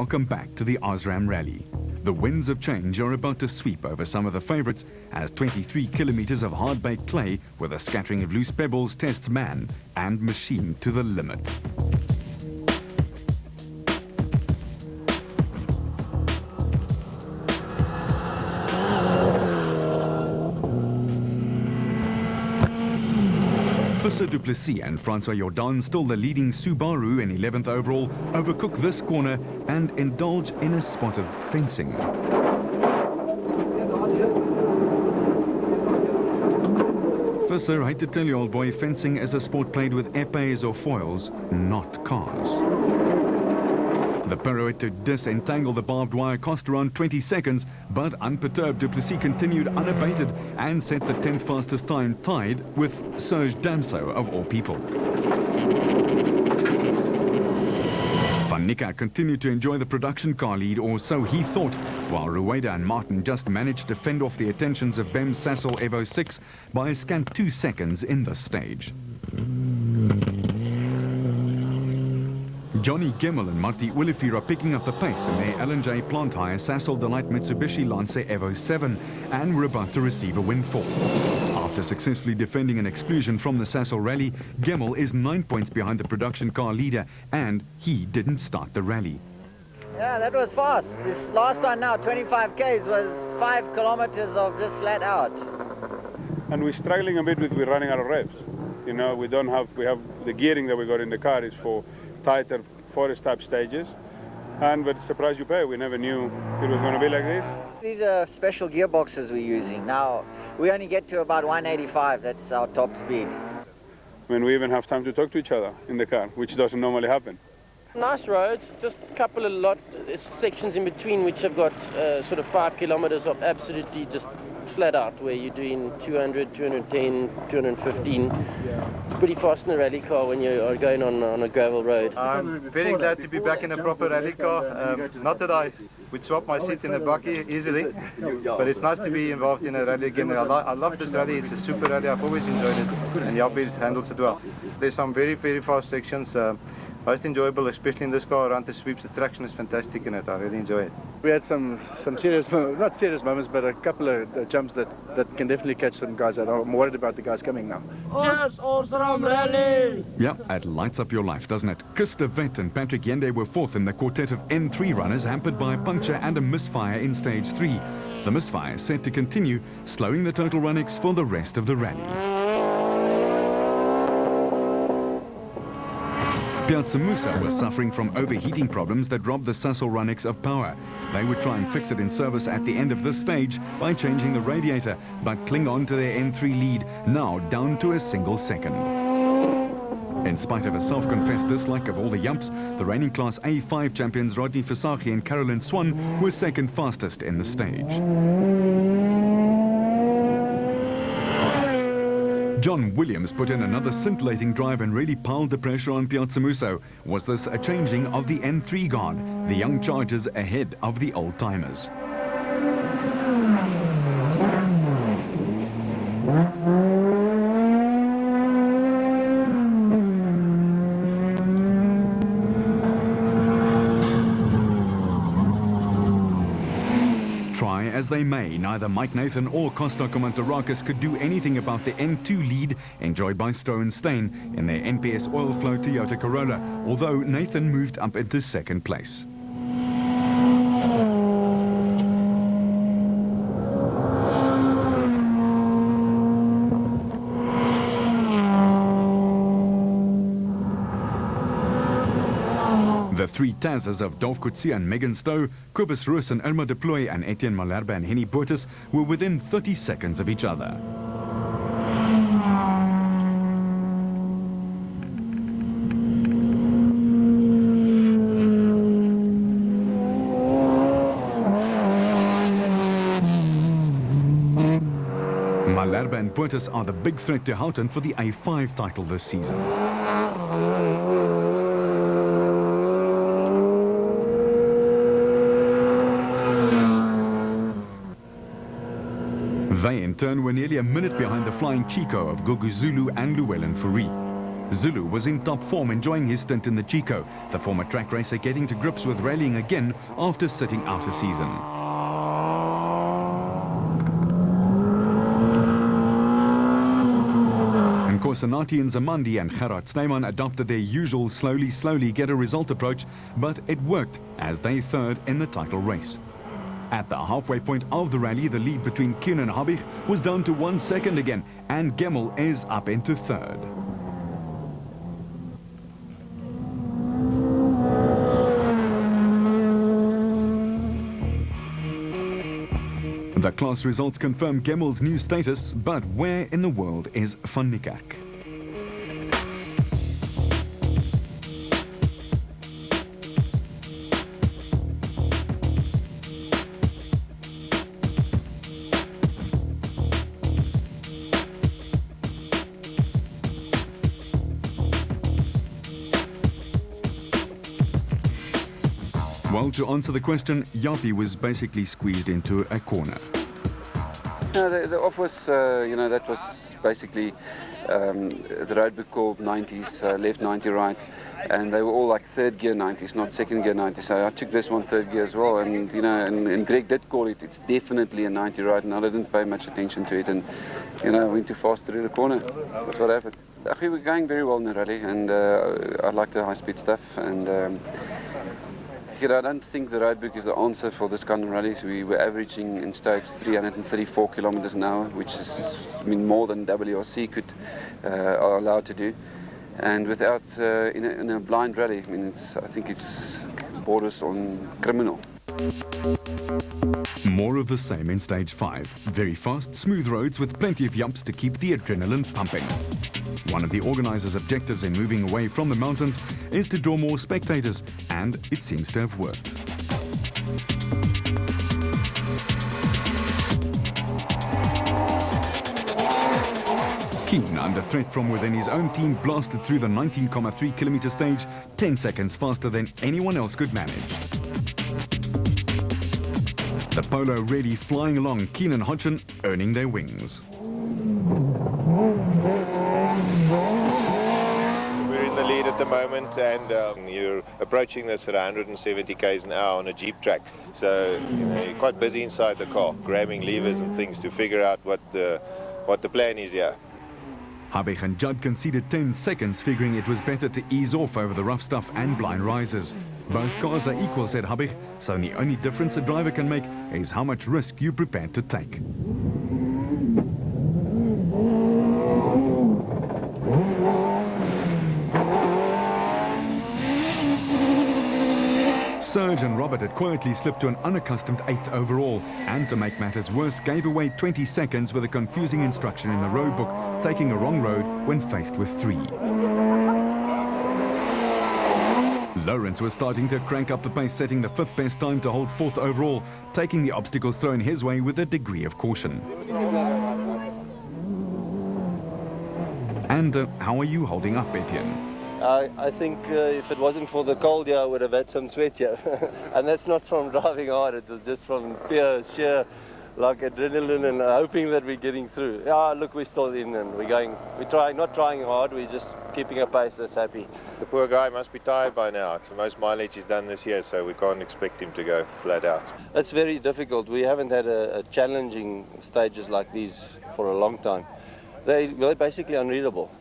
welcome back to the Osram Rally. The winds of change are about to sweep over some of the favourites as 23 kilometres of hard-baked clay with a scattering of loose pebbles tests man and machine to the limit. Du Plessis and Francois Jordan, still the leading Subaru in 11th overall, overcook this corner and indulge in a spot of fencing. Visser, I hate to tell you, old boy, fencing is a sport played with épées or foils, not cars. The pirouette to disentangle the barbed wire cost around 20 seconds, but unperturbed, Du Plessis continued unabated and set the 10th fastest time, tied with Serge Damso of all people. Van Niekerk continued to enjoy the production car lead, or so he thought, while Rueda and Martin just managed to fend off the attentions of Bem Sassel Evo 6 by a scant 2 seconds in this stage. Johnny Gemmel and Marty Olivier are picking up the pace in their L&J plant hire Sassel Delight Mitsubishi Lancer Evo 7 and were about to receive a windfall. After successfully defending an exclusion from the Sassel Rally, Gemmel is 9 points behind the production car leader and he didn't start the rally. Yeah, that was fast. This last one now, 25 Ks, was 5 kilometers of just flat out. And we're struggling a bit with we're running out of revs. You know, we have the gearing that we got in the car is for tighter forest type stages, but surprise you pay, we never knew it was going to be like this. These are special gearboxes we're using. Now we only get to about 185, that's our top speed. When we even have time to talk to each other in the car, which doesn't normally happen. Nice roads, just a couple of sections in between which have got sort of 5 kilometers of absolutely just flat out, where you're doing 200, 210, 215. It's pretty fast in a rally car when you are going on a gravel road. I'm very glad to be back in a proper rally car. Not that I would swap my seat in the bakkie easily, but it's nice to be involved in a rally again. I love this rally, it's a super rally, I've always enjoyed it, and Jabi handles it well. There's some very, very fast sections. Most enjoyable, especially in this car around the sweeps. The traction is fantastic in it. I really enjoy it. We had some serious, not serious moments, but a couple of jumps that can definitely catch some guys out. I'm worried about the guys coming now. Cheers, Osram Rally! Yeah, it lights up your life, doesn't it? Chris de Vet and Patrick Yende were fourth in the quartet of N3 runners, hampered by a puncture and a misfire in stage 3. The misfire is set to continue, slowing the total runnings for the rest of the rally. Piazza Musa was suffering from overheating problems that robbed the Sassel Runix of power. They would try and fix it in service at the end of this stage by changing the radiator, but cling on to their N3 lead, now down to a single second. In spite of a self-confessed dislike of all the yumps, the reigning Class A5 champions Rodney Versaghi and Carolyn Swan were second fastest in the stage. John Williams put in another scintillating drive and really piled the pressure on Piazza Musa. Was this a changing of the N3 guard? The young chargers ahead of the old-timers. Try as they may, neither Mike Nathan or Costa Komantarakis could do anything about the N2 lead enjoyed by Stowe and Stain in their NPS Oil Flow Toyota Corolla, although Nathan moved up into second place. The three Tazers of Dolf Coetzee and Megan Stowe, Kobus Roos and Irma de Plooy and Etienne Malherbe and Henny Boertes were within 30 seconds of each other. Malherbe and Boertes are the big threat to Houghton for the A5 title this season. They, in turn, were nearly a minute behind the Flying Chico of Gugu Zulu and Llewellyn Fourie. Zulu was in top form, enjoying his stint in the Chico, the former track racer getting to grips with rallying again after sitting out a season. And Korsanati and Zamandi and Gerard Snyman adopted their usual slowly get a result approach, but it worked as they third in the title race. At the halfway point of the rally, the lead between Kuhn and Habich was down to 1 second again, and Gemmel is up into third. The class results confirm Gemmel's new status, but where in the world is Van Niekerk? Well, to answer the question, Yapi was basically squeezed into a corner. No, the off was, that was basically the road book called 90s, left 90 right, and they were all like third gear 90s, not second gear 90s. So I took this one third gear as well, and and Greg did call it. It's definitely a 90 right, and I didn't pay much attention to it, and I went too fast through the corner. That's what happened. We were going very well in the rally, and I like the high-speed stuff, and. I don't think the road book is the answer for this kind of rallies. We were averaging in stage 334 kilometers an hour, which is more than WRC are allowed to do. And without in a blind rally, I think it's borders on criminal. More of the same in stage 5. Very fast, smooth roads with plenty of jumps to keep the adrenaline pumping. One of the organizers' objectives in moving away from the mountains is to draw more spectators, and it seems to have worked. Keen, under threat from within his own team, blasted through the 19.3 kilometer stage 10 seconds faster than anyone else could manage. The Polo really flying along, Keen and Hodgson earning their wings. We're in the lead at the moment, and you're approaching this at 170 k's an hour on a Jeep track. So you're quite busy inside the car, grabbing levers and things to figure out what the plan is here. Habich and Judd conceded 10 seconds, figuring it was better to ease off over the rough stuff and blind rises. Both cars are equal, said Habich, so the only difference a driver can make is how much risk you're prepared to take. Serge and Robert had quietly slipped to an unaccustomed 8th overall, and to make matters worse, gave away 20 seconds with a confusing instruction in the road book, taking a wrong road when faced with 3. Lawrence was starting to crank up the pace, setting the 5th best time to hold 4th overall, taking the obstacles thrown his way with a degree of caution. And how are you holding up, Etienne? I think if it wasn't for the cold here, I would have had some sweat here. And that's not from driving hard, it was just from pure, sheer adrenaline and hoping that we're getting through. Yeah, look, we're still in and we're not trying hard, we're just keeping a pace that's happy. The poor guy must be tired by now. It's the most mileage he's done this year, so we can't expect him to go flat out. It's very difficult. We haven't had a challenging stages like these for a long time. They're basically unreadable.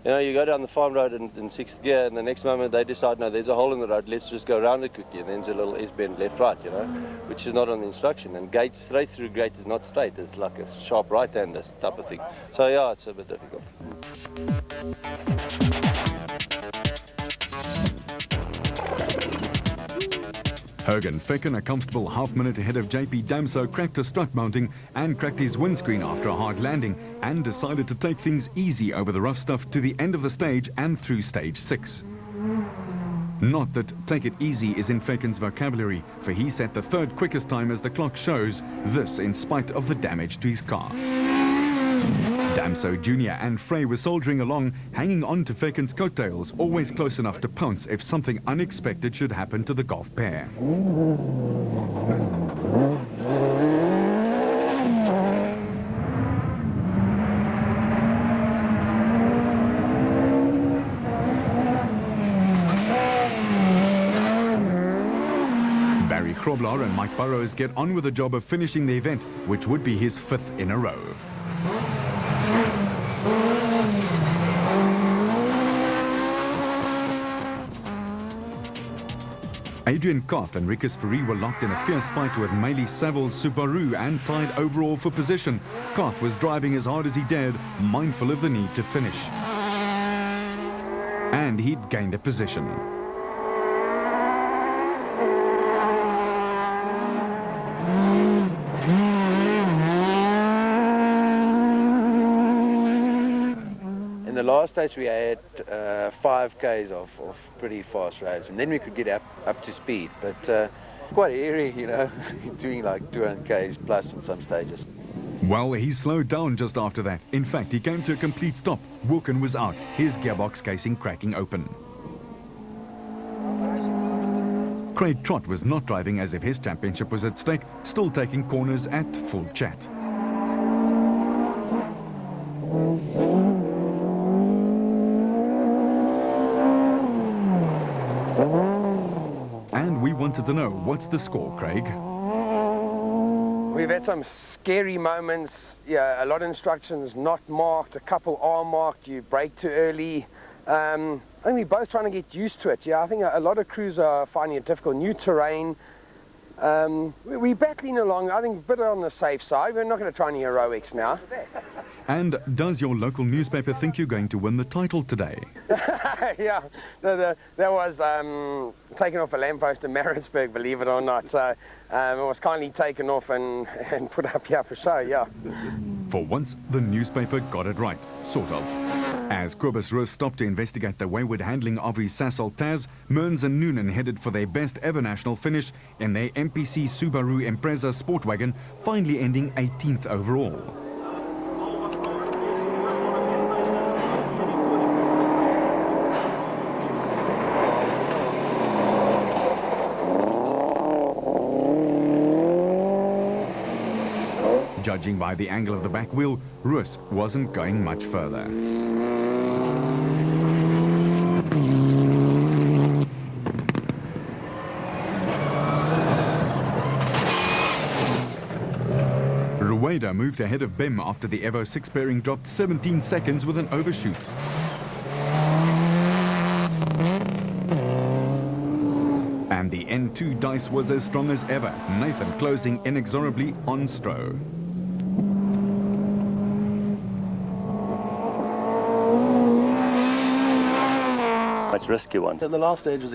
You go down the farm road in 6th gear, and the next moment they decide, no, there's a hole in the road, let's just go around it quickly, and then there's a little S-bend left-right, which is not on the instruction. And gate, straight through gate is not straight, it's like a sharp right-hander type of thing. So yeah, it's a bit difficult. Hogan Fecken, a comfortable half-minute ahead of JP Damso, cracked a strut mounting and cracked his windscreen after a hard landing, and decided to take things easy over the rough stuff to the end of the stage and through stage 6. Not that take it easy is in Fecken's vocabulary, for he set the 3rd quickest time as the clock shows, this in spite of the damage to his car. Damso Jr. and Frey were soldiering along, hanging on to Fecken's coattails, always close enough to pounce if something unexpected should happen to the golf pair. Grobler and Mike Burrows get on with the job of finishing the event, which would be his 5th in a row. Adrian Koth and Rikus Fourie were locked in a fierce fight with Meili Saville's Subaru and tied overall for position. Koth was driving as hard as he dared, mindful of the need to finish. And he'd gained a position. In the last stage we had 5 Ks of pretty fast roads, and then we could get up to speed, but quite airy, you know, doing like 200 Ks plus on some stages. Well, he slowed down just after that. In fact, he came to a complete stop. Wilken was out, his gearbox casing cracking open. Craig Trott was not driving as if his championship was at stake, still taking corners at full chat. And we wanted to know, what's the score, Craig? We've had some scary moments, yeah, a lot of instructions not marked, a couple are marked, you brake too early. I think we're both trying to get used to it. Yeah, I think a lot of crews are finding it difficult, new terrain. We're battling along, I think a bit on the safe side. We're not going to try any heroics now. And does your local newspaper think you're going to win the title today? Yeah, that was taken off a lamppost in Maritzburg, believe it or not. So it was kindly taken off and put up here for show, yeah. For once, the newspaper got it right, sort of. As Kobus Roos stopped to investigate the wayward handling of his Sasol Taz, Mearns and Noonan headed for their best ever national finish in their MPC Subaru Impreza sport wagon, finally ending 18th overall. Judging by the angle of the back wheel, Roos wasn't going much further. Rueda moved ahead of Bem after the Evo 6 pairing dropped 17 seconds with an overshoot. And the N2 dice was as strong as ever, Nathan closing inexorably on Stroh. Much risky ones. So the last stage was